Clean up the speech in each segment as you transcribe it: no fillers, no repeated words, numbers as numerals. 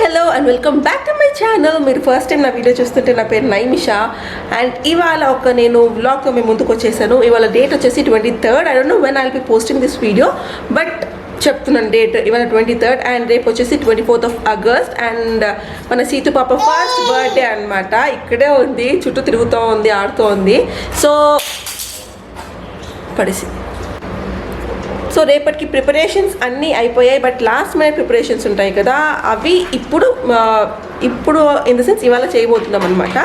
Hello and welcome back to my channel. మీరు first time నా video చూస్తుంటే నా పేరు నైమిషా అండ్ ఇవాళ నేను వ్లాగ్తో మేము ముందుకు వచ్చేసాను. ఇవాళ డేట్ వచ్చేసి 23rd. I don't know when I will be posting this video, but చెప్తున్నాను డేట్ ఇవాళ 23rd అండ్ రేపు వచ్చేసి 24th of August అండ్ మన సీతు పాప ఫస్ట్ బర్త్డే అనమాట. ఇక్కడే ఉంది, చుట్టూ తిరుగుతూ ఉంది, ఆడుతూ ఉంది. సో పడేసి రేపటికి ప్రిపరేషన్స్ అన్నీ అయిపోయాయి, బట్ లాస్ట్ మినిట్ ప్రిపరేషన్స్ ఉంటాయి కదా, అవి ఇప్పుడు ఇన్ ద సెన్స్ ఇవాళ చేయబోతున్నాం అనమాట.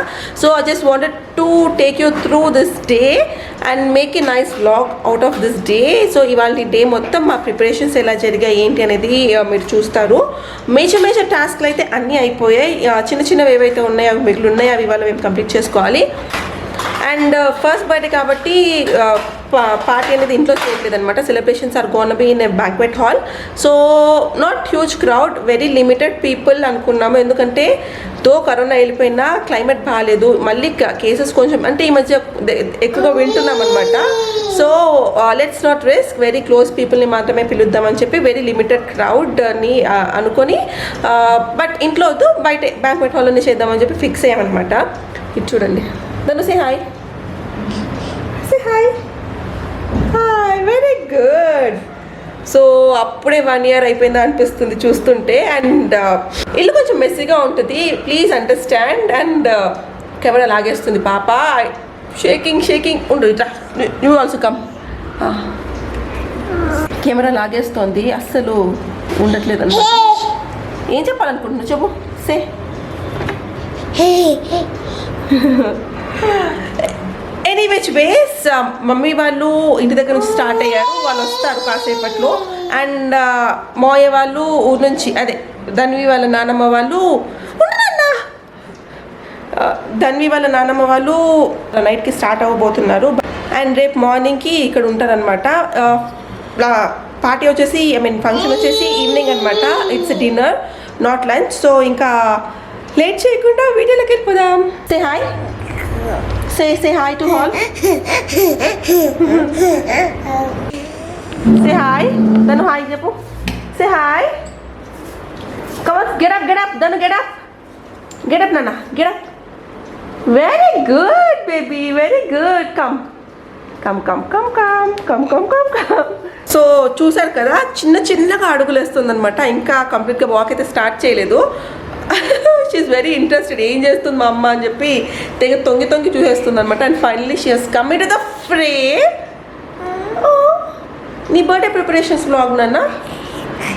So I just wanted to take you through this day and make a nice vlog out of this day. So ఇవాళ డే మొత్తం మా ప్రిపరేషన్స్ ఎలా జరిగాయి ఏంటి అనేది మీరు చూస్తారు. మేజర్ టాస్క్లు అయితే అన్నీ అయిపోయాయి. చిన్నవి ఏవైతే ఉన్నాయో అవి మిగిలి ఉన్నాయి, అవి ఇవాళ మేము కంప్లీట్ చేసుకోవాలి. అండ్ ఫస్ట్ బర్త్డే కాబట్టి పార్టీ అనేది ఇంట్లో చేయట్లేదు అనమాట. Celebrations are gonna be in a banquet hall. So not huge crowd, very limited people అనుకున్నాము. ఎందుకంటే కరోనా వెళ్ళిపోయినా క్లైమేట్ బాగాలేదు, మళ్ళీ కేసెస్ కొంచెం అంటే ఈ మధ్య ఎక్కువగా వింటున్నాం అనమాట. So let's not risk, very close పీపుల్ని మాత్రమే పిలుద్దామని చెప్పి వెరీ లిమిటెడ్ క్రౌడ్ని అనుకొని, బట్ ఇంట్లో వద్దు బయట బ్యాంక్వెట్ హాల్లోనే చేద్దామని చెప్పి ఫిక్స్ అయ్యామన్నమాట. ఇది చూడండి. Dhanu say hi, say hi, hi, very good. So అప్పుడే 1 year అయిపోయిందా అనిపిస్తుంది చూస్తుంటే. అండ్ ఇల్లు కొంచెం మెస్సీగా ఉంటుంది, ప్లీజ్ అండర్స్టాండ్. అండ్ కెమెరా లాగేస్తుంది పాప, షేకింగ్ ఉండు, ఇట్లా యూ ఆల్సో కమ్. కెమెరా లాగేస్తుంది, అస్సలు ఉండట్లేదు అనమాట. ఏం చెప్పాలనుకుంటున్నావు చెప్పు, సే. ఎనీవేస్ వేస్ మమ్మీ వాళ్ళు ఇంటి దగ్గర నుంచి స్టార్ట్ అయ్యారు, వాళ్ళు వస్తారు కాసేపట్లో. అండ్ మోయ వాళ్ళు ఊరు నుంచి, అదే ధన్వి వాళ్ళ నానమ్మ వాళ్ళు నైట్కి స్టార్ట్ అవ్వబోతున్నారు. అండ్ రేపు మార్నింగ్కి ఇక్కడ ఉంటారనమాట. పార్టీ వచ్చేసి ఫంక్షన్ వచ్చేసి ఈవినింగ్ అనమాట. It's dinner not lunch. So ఇంకా లేట్ చేయకుండా వీడియోలోకి వెళ్ళిపోదాం. Say hi, say hi to all. Say hi. Danu hi చెప్పు. Say hi. Come on, get up. Danu get up Nana, get up. Very good baby, very good. Come. So చూసారు కదా, చిన్నగా అడుగులు వేస్తుందన్నమాట. ఇంకా కంప్లీట్గా వాక్ అయితే స్టార్ట్ చేయలేదు. She is very interested, ఏం చేస్తుంది మా అమ్మ అని చెప్పి తెగ తొంగి చూసేస్తుంది అనమాట. And finally she has come to the frame. నీ బర్త్డే ప్రిపరేషన్స్ వ్లాగ్ నాన్న,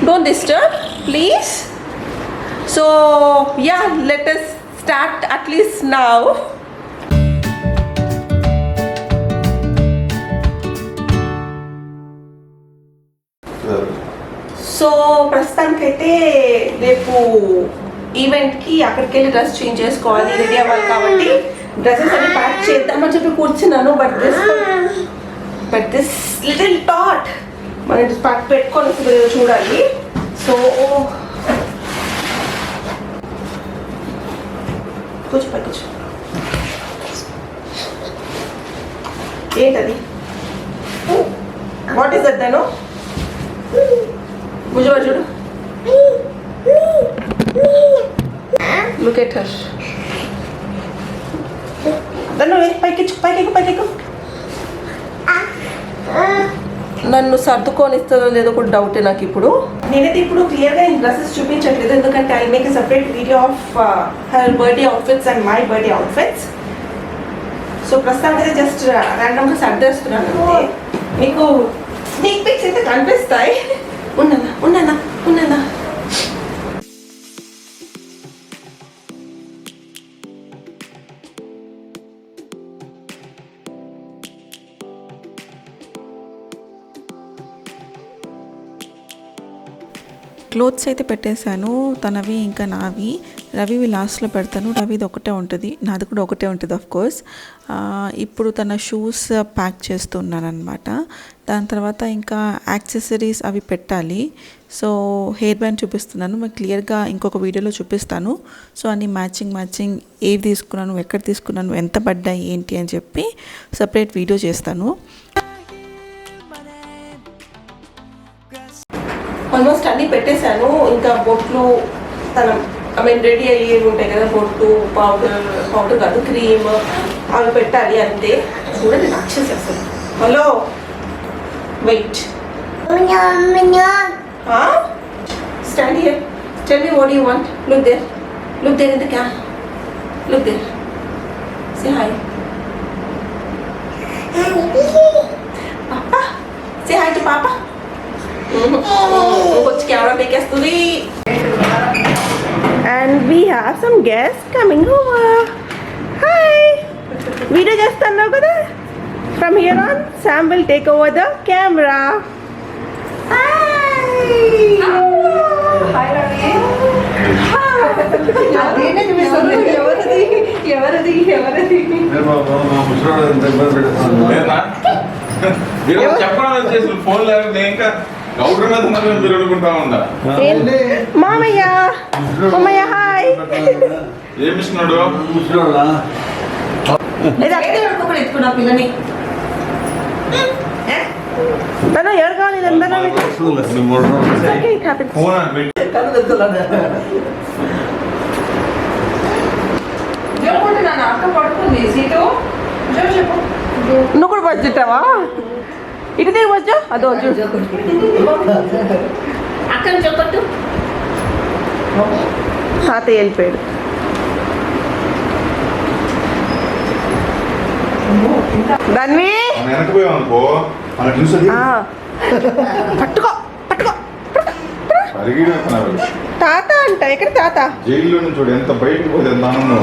don't disturb please. So yeah, let us start at least now. So ప్రస్తుతానికైతే రేపు ఈవెంట్కి అక్కడికి వెళ్ళి డ్రెస్ చేంజ్ చేసుకోవాలి, రెడీ అవ్వాలి. కాబట్టి డ్రెస్సెస్ అన్ని ప్యాక్ చేద్దామని చెప్పి కూర్చున్నాను. బట్ దిస్ లిటిల్ థాట్ మనం ప్యాక్ పెట్టుకొని చూడాలి. సో కూర్చో, ఏంటది, వాట్ ఈస్ దట్ దను? ముజువా చూడు, look at her. దన్ను పైకి. నన్ను సర్దుకొనిస్తుందో లేదో కూడా డౌటే నాకు ఇప్పుడు. నేనైతే ఇప్పుడు క్లియర్గా ఈ డ్రెస్సెస్ చూపించట్లేదు, ఎందుకంటే I make a separate video of her birthday outfits and my birthday outfits. So ప్రస్తుతానికి అయితే జస్ట్ ర్యాండమ్గా సర్దేస్తున్నాను అంతే. మీకు స్నీక్ పిక్స్ అయితే కనిపిస్తాయి. ఉండనా. క్లోత్స్ అయితే పెట్టేశాను, తనవి ఇంకా నావి. రవివి లాస్ట్లో పెడతాను, రవిది ఒకటే ఉంటుంది, నాది కూడా ఒకటే ఉంటుంది ఆఫ్ కోర్స్. ఇప్పుడు తన షూస్ ప్యాక్ చేస్తున్నాను అనమాట. దాని తర్వాత ఇంకా యాక్సెసరీస్ అవి పెట్టాలి. సో హెయిర్ బ్యాండ్ చూపిస్తున్నాను, మీకు క్లియర్గా ఇంకొక వీడియోలో చూపిస్తాను. సో అన్ని మ్యాచింగ్ ఏవి తీసుకున్నాను, ఎక్కడ తీసుకున్నాను, ఎంత పడ్డాయి ఏంటి అని చెప్పి సపరేట్ వీడియో చేస్తాను. ఆల్మోస్ట్ అన్నీ పెట్టేశాను. ఇంకా బొట్లు తన ఐ మీన్ రెడీ అయ్యేవి ఉంటాయి కదా, బొట్టు, పౌడర్ కాదు క్రీమ్, అవి పెట్టాలి అంతే. చూడండి రాక్షసి అసలు. Hello wait, stand here, tell me what you want. Look there in the cam, look there, say hi. పాపా, సే హాయ్ టు పాపా. వచ్చి కెమెరా పీకేస్తుంది. And we have some guests coming over. Hi. Video చేస్తున్నావు కదా. From here on, Sam will take over the camera. Hi. Hi Ravi. ఎవరది? చెప్పాలని చేసిన phone లేకపోతే ఇంకా గౌరవ మీరు అనుకుంటా ఉందా? మామయ్య, మామయ్య హాయ్. ఏమి ఇస్తున్నాడు? ఎత్తుకున్నా పిల్లని. తను ఎవరు కావాలి? అక్క పడుతుంది సీటు. చెప్పు, నువ్వు కూడా వచ్చుంటావా? ఇటు తిరిగి వచ్చు. అదో అక్కడ చెప్పట్టు. తాతయ్య వెళ్ళిపోయాడు. దాన్ని పట్టుకో పట్టుకో. తాత అంట. ఎక్కడ తాత? జైల్లో నుంచి చూడు ఎంత బయటకు పోతే ఎంత ఆనందం.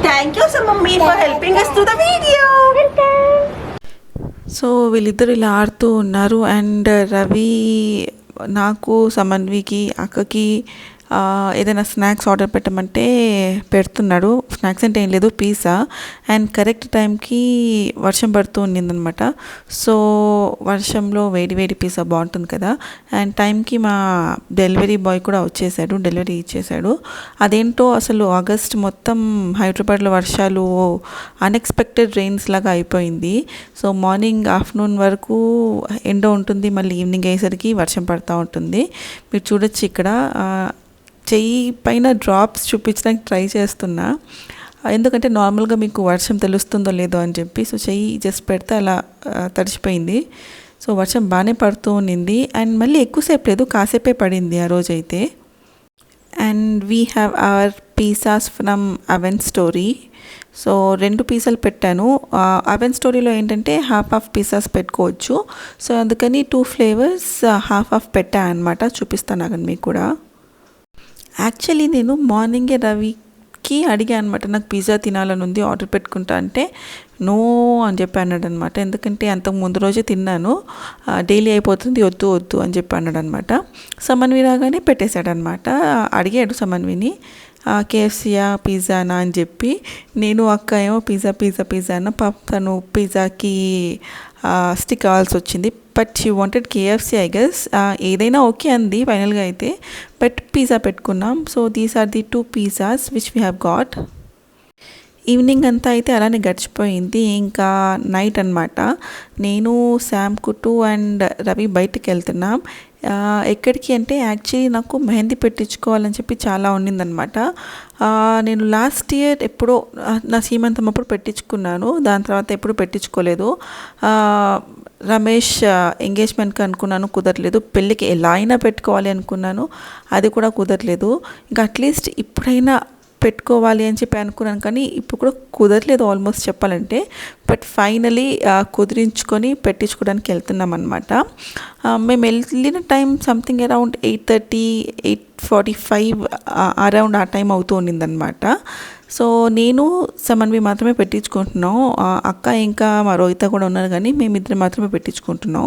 Thank you so mummy for helping us through the video. So వీళ్ళిద్దరు ఇలా ఆడుతూ ఉన్నారు. అండ్ రవి నాకు, సమన్వికి, అక్కకి ఏదైనా స్నాక్స్ ఆర్డర్ పెట్టమంటే పెడుతున్నాడు. స్నాక్స్ అంటే ఏం లేదు, పిజ్జా. అండ్ కరెక్ట్ టైంకి వర్షం పడుతూ ఉండిందనమాట. సో వర్షంలో వేడి వేడి పిజ్జా బాగుంటుంది కదా. అండ్ టైంకి మా డెలివరీ బాయ్ కూడా వచ్చేసాడు, డెలివరీ ఇచ్చేసాడు. అదేంటో అసలు ఆగస్ట్ మొత్తం హైదరాబాద్లో వర్షాలు అన్ఎక్స్పెక్టెడ్ రెయిన్స్ లాగా అయిపోయింది. సో మార్నింగ్ ఆఫ్టర్నూన్ వరకు ఎండ ఉంటుంది, మళ్ళీ ఈవినింగ్ అయ్యేసరికి వర్షం పడుతూ ఉంటుంది. మీరు చూడొచ్చు ఇక్కడ చెయ్యి పైన డ్రాప్స్ చూపించడానికి ట్రై చేస్తున్నా, ఎందుకంటే నార్మల్గా మీకు వర్షం తెలుస్తుందో లేదో అని చెప్పి. సో చెయ్యి జస్ట్ పెడితే అలా తడిచిపోయింది. సో వర్షం బాగానే పడుతూ ఉన్నింది. అండ్ మళ్ళీ ఎక్కువసేపు లేదు, కాసేపే పడింది ఆ రోజైతే. And we have our pizzas from oven story. So 2 పిజ్జాలు పెట్టాను. అవెన్ స్టోరీలో ఏంటంటే హాఫ్ పిజ్జాస్ పెట్టుకోవచ్చు. సో అందుకని 2 ఫ్లేవర్స్ హాఫ్ పెట్టా అనమాట. చూపిస్తాను అక్కడ మీకు కూడా. యాక్చువల్లీ నేను మార్నింగే రవికి అడిగా అనమాట, నాకు పిజ్జా తినాలని ఉంది, ఆర్డర్ పెట్టుకుంటా అంటే నో అని చెప్పి అన్నాడు అనమాట. ఎందుకంటే అంతకు ముందు రోజే తిన్నాను, డైలీ అయిపోతుంది, వద్దు అని చెప్పి అన్నాడు అనమాట. సమన్వి రాగానే పెట్టేశాడనమాట. అడిగాడు సమన్విని కేఎఫ్సీయా పిజ్జానా అని చెప్పి. నేను అక్క ఏమో పిజ్జా అన్న. పాప తను పిజ్జాకి స్టిక్ కావాల్సి వచ్చింది. But she wanted KFC I guess. ఏదైనా ఓకే అంది ఫైనల్గా అయితే. బట్ పిజ్జా పెట్టుకున్నాం. So these are the 2 pizzas which we have got. Evening అంతా అయితే అలానే గడిచిపోయింది. ఇంకా నైట్ అనమాట. నేను, శామ్ కుటు అండ్ రవి బయటకు వెళ్తున్నాం. ఎక్కడికి అంటే యాక్చువల్లీ నాకు మెహందీ పెట్టించుకోవాలని చెప్పి చాలా ఉండిందనమాట. నేను లాస్ట్ ఇయర్ ఎప్పుడో నా సీమంతం అప్పుడు పెట్టించుకున్నాను, దాని తర్వాత ఎప్పుడు పెట్టించుకోలేదు. రమేష్ ఎంగేజ్మెంట్కి అనుకున్నాను, కుదరలేదు. పెళ్ళికి ఎలా అయినా పెట్టుకోవాలి అనుకున్నాను, అది కూడా కుదరలేదు. ఇంకా అట్లీస్ట్ ఇప్పుడైనా పెట్టుకోవాలి అని చెప్పి అనుకున్నాను, కానీ ఇప్పుడు కూడా కుదరలేదు ఆల్మోస్ట్ చెప్పాలంటే. బట్ ఫైనలీ కుదిరించుకొని పెట్టించుకోవడానికి వెళ్తున్నాం అనమాట. మేము వెళ్ళిన టైం సంథింగ్ అరౌండ్ 8:30, 8:45 అరౌండ్ ఆ టైం అవుతూ ఉండిందనమాట. సో నేను సమన్వి మాత్రమే పెట్టించుకుంటున్నాం. అక్క ఇంకా మా రోహిత కూడా ఉన్నారు, కానీ మేమిద్దరం మాత్రమే పెట్టించుకుంటున్నాం.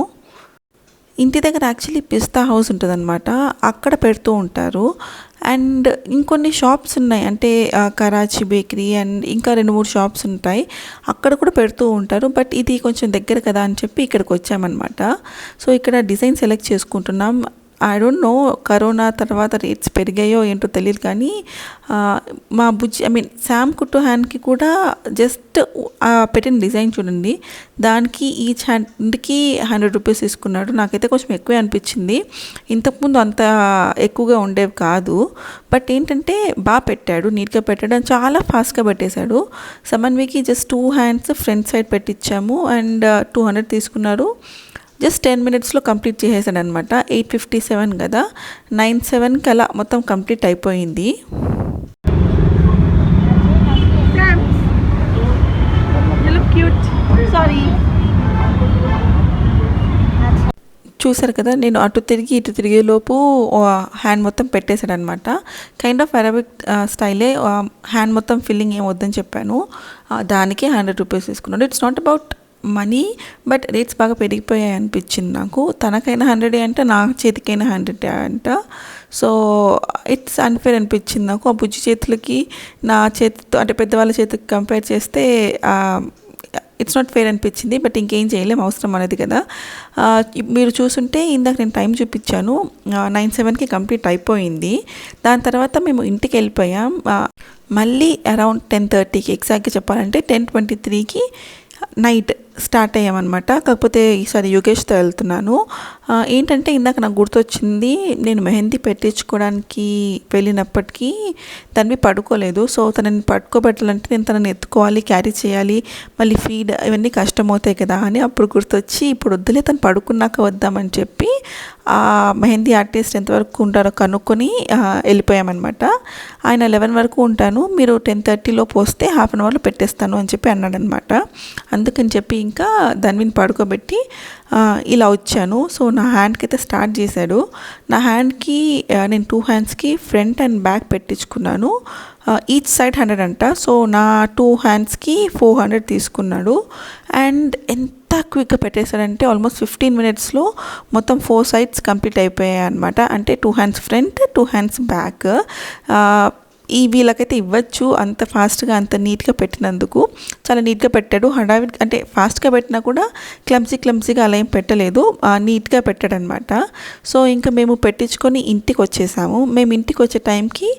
ఇంటి దగ్గర యాక్చువల్లీ పిస్తా హౌస్ ఉంటుందన్నమాట, అక్కడ పెడుతూ ఉంటారు. అండ్ ఇంకొన్ని షాప్స్ ఉన్నాయి, అంటే కరాచీ బేకరీ అండ్ ఇంకా 2-3 షాప్స్ ఉంటాయి, అక్కడ కూడా పెడుతూ ఉంటారు. బట్ ఇది కొంచెం దగ్గర కదా అని చెప్పి ఇక్కడికి వచ్చామన్నమాట. సో ఇక్కడ డిజైన్ సెలెక్ట్ చేసుకుంటున్నాం. ఐ డోంట్ నో కరోనా తర్వాత రేట్స్ పెరిగాయో ఏంటో తెలియదు కానీ మా బుజ్జి శామ్ కుట్టు హ్యాండ్కి కూడా జస్ట్ పెట్టిన డిజైన్ చూడండి, దానికి ఈచ్ హ్యాండ్కి 100 రూపీస్ తీసుకున్నాడు. నాకైతే కొంచెం ఎక్కువే అనిపించింది, ఇంతకుముందు అంత ఎక్కువగా ఉండేవి కాదు. బట్ ఏంటంటే బాగా పెట్టాడు, నీట్గా పెట్టాడు అండ్ చాలా ఫాస్ట్గా పెట్టేశాడు. సమన్వికి జస్ట్ 2 హ్యాండ్స్ ఫ్రంట్ సైడ్ పెట్టించాము అండ్ 200 తీసుకున్నారు. జస్ట్ 10 మినిట్స్లో కంప్లీట్ చేసేసాడు అనమాట. 8:57 కదా, 9:07 అలా మొత్తం కంప్లీట్ అయిపోయింది. చూసారు కదా, నేను అటు తిరిగి ఇటు తిరిగేలోపు హ్యాండ్ మొత్తం పెట్టేశాడు అనమాట. కైండ్ ఆఫ్ అరబిక్ స్టైలే, హ్యాండ్ మొత్తం ఫిల్లింగ్ ఏం వద్దని చెప్పాను, దానికి 100 రూపీస్ తీసుకున్నాడు. It's not about money, but rates బాగా పెరిగిపోయాయి అనిపించింది నాకు. తనకైనా 100 అంట, నా చేతికైనా 100 అంట. సో ఇట్స్ అన్ఫేర్ అనిపించింది నాకు. ఆ బుజ్జి చేతులకి నా చేతితో అంటే పెద్దవాళ్ళ చేతికి కంపేర్ చేస్తే ఇట్స్ నాట్ ఫేర్ అనిపించింది. బట్ ఇంకేం చేయలేం, అవసరం అనేది కదా. మీరు చూసుంటే ఇందాక నేను టైం చూపించాను, 9:07కి కంప్లీట్ అయిపోయింది. దాని తర్వాత మేము ఇంటికి వెళ్ళిపోయాం. మళ్ళీ అరౌండ్ 10:30కి, ఎగ్జాక్ట్గా చెప్పాలంటే 10:23కి నైట్ స్టార్ట్ అయ్యామన్నమాట. కాకపోతే ఈసారి యోగేష్తో వెళ్తున్నాను. ఏంటంటే ఇందాక నాకు గుర్తొచ్చింది, నేను మెహందీ పెట్టించుకోవడానికి వెళ్ళినప్పటికీ తనవి పడుకోలేదు. సో తనని పడుకోబెట్టాలంటే నేను తనని ఎత్తుకోవాలి, క్యారీ చేయాలి, మళ్ళీ ఫీడ్, ఇవన్నీ కష్టమవుతాయి కదా అని అప్పుడు గుర్తొచ్చి ఇప్పుడు వద్దులే తను పడుకున్నాక వద్దామని చెప్పి మెహందీ ఆర్టిస్ట్ ఎంతవరకు ఉంటారో కనుక్కొని వెళ్ళిపోయామన్నమాట. ఆయన 11 వరకు ఉంటాను, మీరు 10:30లోపు వస్తే హాఫ్ అన్ అవర్లో పెట్టేస్తాను అని చెప్పి అన్నాడనమాట. అందుకని చెప్పి ఇంకా ధన్విని పడుకోబెట్టి ఇలా వచ్చాను. సో నా హ్యాండ్కి అయితే స్టార్ట్ చేశాడు. నా హ్యాండ్కి నేను 2 హ్యాండ్స్కి ఫ్రంట్ అండ్ బ్యాక్ పెట్టించుకున్నాను. ఈచ్ సైడ్ 100 అంట. సో నా 2 హ్యాండ్స్కి 400 తీసుకున్నాడు. అండ్ ఎంత క్విక్గా పెట్టేశాడంటే ఆల్మోస్ట్ 15 మినిట్స్లో మొత్తం 4 సైడ్స్ కంప్లీట్ అయిపోయాయి అనమాట. అంటే 2 హ్యాండ్స్ ఫ్రంట్, 2 హ్యాండ్స్ బ్యాక్. ఈ వీళ్ళకైతే ఇవ్వచ్చు, అంత ఫాస్ట్గా అంత నీట్గా పెట్టినందుకు. చాలా నీట్గా పెట్టాడు. హడావిడి అంటే ఫాస్ట్గా పెట్టినా కూడా క్లమ్సీగా అలా ఏం పెట్టలేదు, నీట్గా పెట్టాడనమాట. సో ఇంకా మేము పెట్టించుకొని ఇంటికి వచ్చేసాము. మేము ఇంటికి వచ్చే టైంకి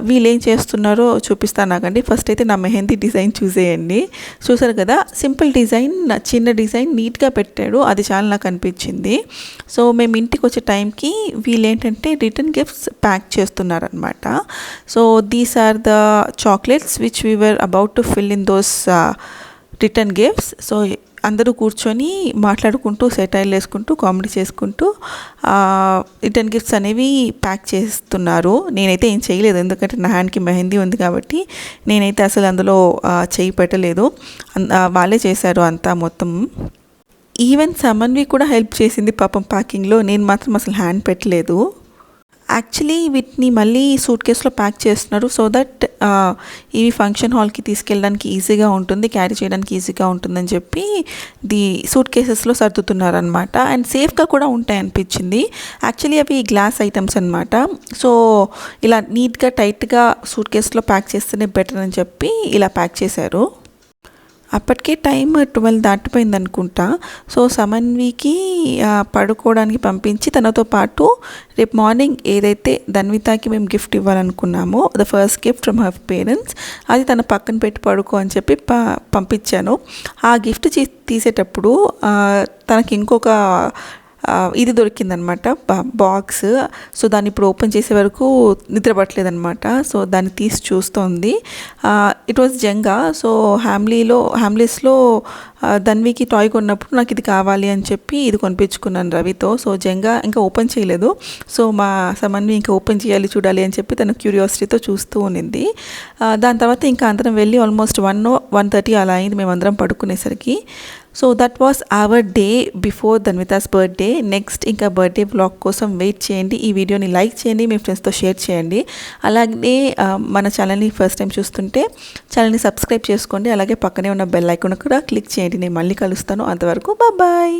వీళ్ళు ఏం చేస్తున్నారో చూపిస్తాను నాకండి. ఫస్ట్ అయితే నా మెహందీ డిజైన్ చూసేయండి. చూసారు కదా, సింపుల్ డిజైన్, చిన్న డిజైన్, నీట్గా పెట్టాడు, అది చాలా నాకు అనిపించింది. సో మేము ఇంటికి వచ్చే టైంకి వీళ్ళు ఏంటంటే రిటర్న్ గిఫ్ట్స్ ప్యాక్ చేస్తున్నారనమాట. So these are the chocolates which we were about to fill in those return gifts. So అందరూ కూర్చొని మాట్లాడుకుంటూ, సెటైల్ వేసుకుంటూ, కామెడీ చేసుకుంటూ రిటర్న్ గిఫ్ట్స్ అనేవి ప్యాక్ చేస్తున్నారు. నేనైతే ఏం చేయలేదు, ఎందుకంటే నా హ్యాండ్కి మెహందీ ఉంది కాబట్టి నేనైతే అసలు అందులో చేయి పెట్టలేదు. వాళ్ళే చేశారు అంతా మొత్తం. ఈవెన్ సమన్వి కూడా హెల్ప్ చేసింది పాపం ప్యాకింగ్లో. నేను మాత్రం అసలు హ్యాండ్ పెట్టలేదు. యాక్చువల్లీ వీటిని మళ్ళీ సూట్ కేసులో ప్యాక్ చేస్తున్నారు సో దట్ ఇవి ఫంక్షన్ హాల్కి తీసుకెళ్ళడానికి ఈజీగా ఉంటుంది, క్యారీ చేయడానికి ఈజీగా ఉంటుందని చెప్పి సూట్ కేసెస్లో సర్దుతున్నారనమాట. అండ్ సేఫ్గా కూడా ఉంటాయి అనిపించింది. యాక్చువల్లీ అవి గ్లాస్ ఐటమ్స్ అనమాట. సో ఇలా నీట్గా టైట్గా సూట్ కేసులో ప్యాక్ చేస్తేనే బెటర్ అని చెప్పి ఇలా ప్యాక్ చేశారు. అప్పటికే టైం 12 దాటిపోయింది అనుకుంటా. సో సమన్వికి పడుకోవడానికి పంపించి తనతో పాటు రేపు మార్నింగ్ ఏదైతే ధన్వితాకి మేము గిఫ్ట్ ఇవ్వాలనుకున్నామో, the first gift from her parents, అది తన పక్కన పెట్టి పడుకో అని చెప్పి పంపించాను. ఆ గిఫ్ట్ తీసేటప్పుడు తనకి ఇంకొక ఇది దొరికిందనమాట, బాక్స్. సో దాన్ని ఇప్పుడు ఓపెన్ చేసే వరకు నిద్ర పట్టలేదనమాట. సో దాన్ని తీసి చూస్తోంది. It was Jenga. సో హ్యామ్లీస్లో ధన్వికి టాయ్ కొన్నప్పుడు నాకు ఇది కావాలి అని చెప్పి ఇది కొనిపించుకున్నాను రవితో. సో జంగా ఇంకా ఓపెన్ చేయలేదు. సో మా సమన్వి ఇంకా ఓపెన్ చేయాలి, చూడాలి అని చెప్పి తన క్యూరియాసిటీతో చూస్తూ ఉన్నింది. దాని తర్వాత ఇంకా అందరం వెళ్ళి ఆల్మోస్ట్ 1:30 అలా అయింది మేమందరం పడుకునేసరికి. So that was our day before Dhanvita's birthday. Next ఇంకా బర్త్డే వ్లాగ్ కోసం వెయిట్ చేయండి. ఈ వీడియోని లైక్ చేయండి, మీ ఫ్రెండ్స్తో షేర్ చేయండి. అలాగే మన ఛానల్ని ఫస్ట్ టైం చూస్తుంటే ఛానల్ని సబ్స్క్రైబ్ చేసుకోండి. అలాగే పక్కనే ఉన్న బెల్ ఐకాన్ కూడా క్లిక్ చేయండి. నేను మళ్ళీ కలుస్తాను. అంతవరకు బాయ్.